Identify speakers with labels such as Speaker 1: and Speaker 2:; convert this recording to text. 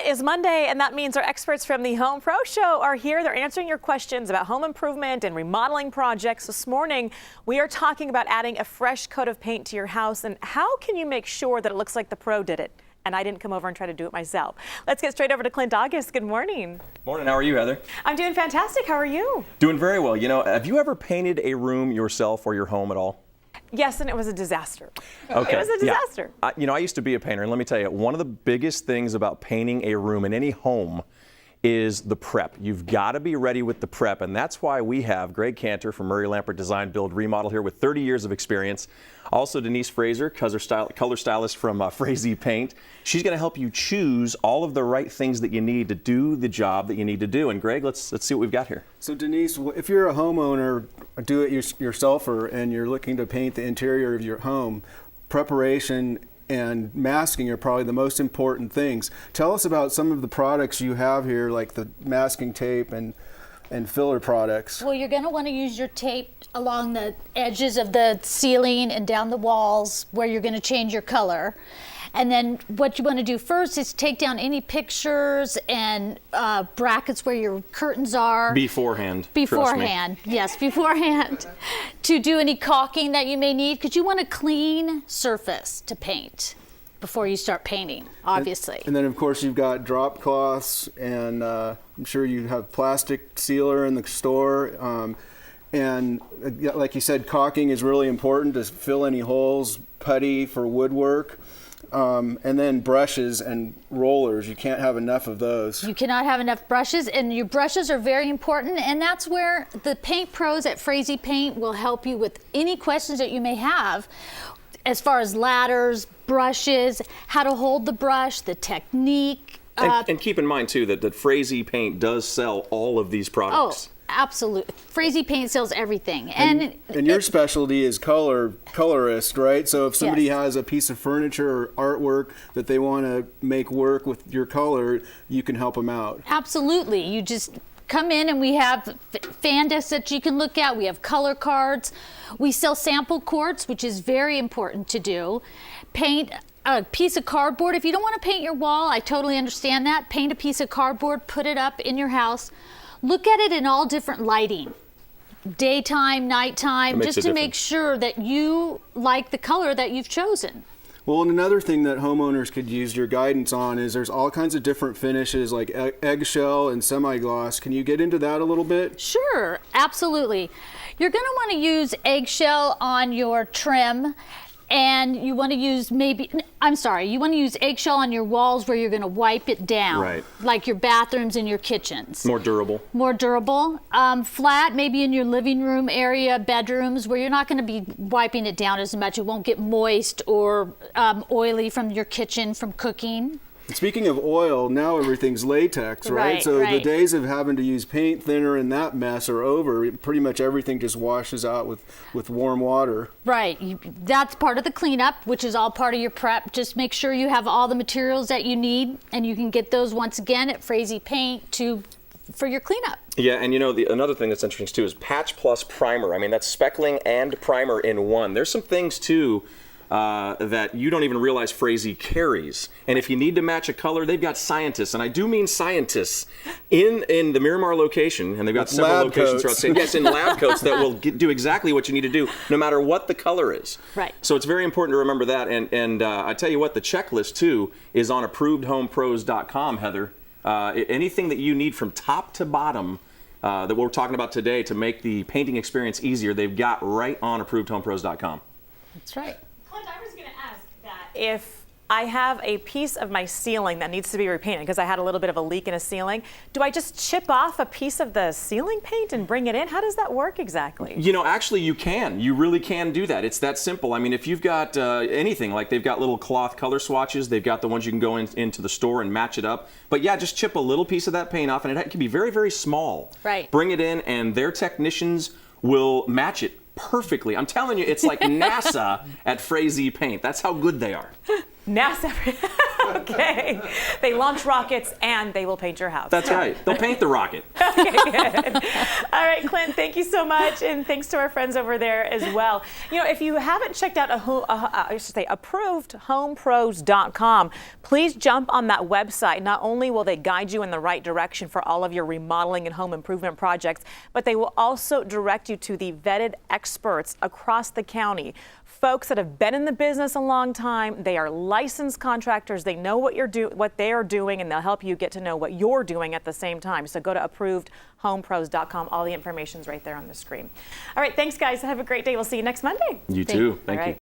Speaker 1: is Monday, and that means our experts from the Home Pro Show are here. They're answering your questions about home improvement and remodeling projects. This morning, we are talking about adding a fresh coat of paint to your house and how can you make sure that it looks like the pro did it. And I didn't come over and try to do it myself. Let's get straight over to Clint August. Good morning.
Speaker 2: Morning. How are you, Heather?
Speaker 1: I'm doing fantastic. How are you?
Speaker 2: Doing very well. You know, have you ever painted a room yourself or your home at all?
Speaker 1: Yes, and it was a disaster.
Speaker 2: Okay.
Speaker 1: It was a disaster.
Speaker 2: Yeah. I used to be a painter, and let me tell you, one of the biggest things about painting a room in any home is the prep. You've got to be ready with the prep, and that's why we have Greg Cantor from Murray Lampert Design Build Remodel here with 30 years of experience. Also Denise Fraser, color stylist from Frazee Paint. She's going to help you choose all of the right things that you need to do the job that you need to do. And Greg, let's see what we've got here.
Speaker 3: So Denise, if you're a homeowner, do it yourselfer, and you're looking to paint the interior of your home, preparation and masking are probably the most important things. Tell us about some of the products you have here, like the masking tape and filler products.
Speaker 4: Well, you're going to want to use your tape along the edges of the ceiling and down the walls where you're going to change your color. And then what you want to do first is take down any pictures and brackets where your curtains are.
Speaker 2: Beforehand.
Speaker 4: Beforehand, yes, beforehand. To do any caulking that you may need, because you want a clean surface to paint before you start painting, obviously.
Speaker 3: And then, of course, you've got drop cloths, and I'm sure you have plastic sealer in the store. And like you said, caulking is really important to fill any holes, putty for woodwork. And then brushes and rollers. You can't have enough of those.
Speaker 4: You cannot have enough brushes, and your brushes are very important, and that's where the paint pros at Frazee Paint will help you with any questions that you may have as far as ladders, brushes, how to hold the brush, the technique.
Speaker 2: And keep in mind, too, that Frazee Paint does sell all of these products.
Speaker 4: Oh, absolutely. Frazee Paint sells everything.
Speaker 3: And your specialty is colorist, right? So if somebody has a piece of furniture or artwork that they want to make work with your color, you can help them out.
Speaker 4: Absolutely. You just come in, and we have fan desks that you can look at. We have color cards. We sell sample quartz, which is very important to do. Paint a piece of cardboard. If you don't want to paint your wall, I totally understand that. Paint a piece of cardboard, put it up in your house. Look at it in all different lighting, daytime, nighttime, just to make sure that you like the color that you've chosen.
Speaker 3: Well, and another thing that homeowners could use your guidance on is there's all kinds of different finishes like eggshell and semi-gloss. Can you get into that a little bit?
Speaker 4: Sure, absolutely. You're going to want to use eggshell on your trim, and you want to use you want to use eggshell on your walls where you're going to wipe it down.
Speaker 2: Right.
Speaker 4: Like your bathrooms and your kitchens.
Speaker 2: More durable.
Speaker 4: More durable. Flat, maybe in your living room area, bedrooms, where you're not going to be wiping it down as much. It won't get moist or oily from your kitchen from cooking.
Speaker 3: Speaking of oil, now everything's latex, right? So the days of having to use paint thinner and that mess are over. Pretty much everything just washes out with warm water.
Speaker 4: Right. That's part of the cleanup, which is all part of your prep. Just make sure you have all the materials that you need, and you can get those once again at Frazee Paint for your cleanup.
Speaker 2: Yeah, and you know, another thing that's interesting too is patch plus primer. I mean, that's speckling and primer in one. There's some things too that you don't even realize Frazee carries. And if you need to match a color, they've got scientists, and I do mean scientists, in the Miramar location, and they've got several locations throughout the state. Yes, in lab coats that will do exactly what you need to do, no matter what the color is.
Speaker 4: Right.
Speaker 2: So it's very important to remember that. And I tell you what, the checklist too is on ApprovedHomePros.com, Heather. Anything that you need from top to bottom that we're talking about today to make the painting experience easier, they've got right on ApprovedHomePros.com.
Speaker 4: That's right.
Speaker 1: I was going to ask that if I have a piece of my ceiling that needs to be repainted because I had a little bit of a leak in a ceiling, do I just chip off a piece of the ceiling paint and bring it in? How does that work exactly?
Speaker 2: You know, actually you can. You really can do that. It's that simple. I mean, if you've got anything, like they've got little cloth color swatches, they've got the ones you can go into the store and match it up. But yeah, just chip a little piece of that paint off, and it can be very, very small.
Speaker 4: Right.
Speaker 2: Bring it in, and their technicians will match it perfectly. I'm telling you, it's like NASA at Frazee Paint. That's how good they are.
Speaker 1: NASA. Okay. They launch rockets and they will paint your house.
Speaker 2: That's right. They'll paint the rocket.
Speaker 1: Okay, good. All right, Clint, thank you so much, and thanks to our friends over there as well. You know, if you haven't checked out ApprovedHomePros.com, please jump on that website. Not only will they guide you in the right direction for all of your remodeling and home improvement projects, but they will also direct you to the vetted experts across the county. Folks that have been in the business a long time. They are licensed contractors. They know what they are doing, and they'll help you get to know what you're doing at the same time. So go to ApprovedHomePros.com. All the information's right there on the screen. All right, thanks, guys. Have a great day. We'll see you next Monday.
Speaker 2: You too. Thank you.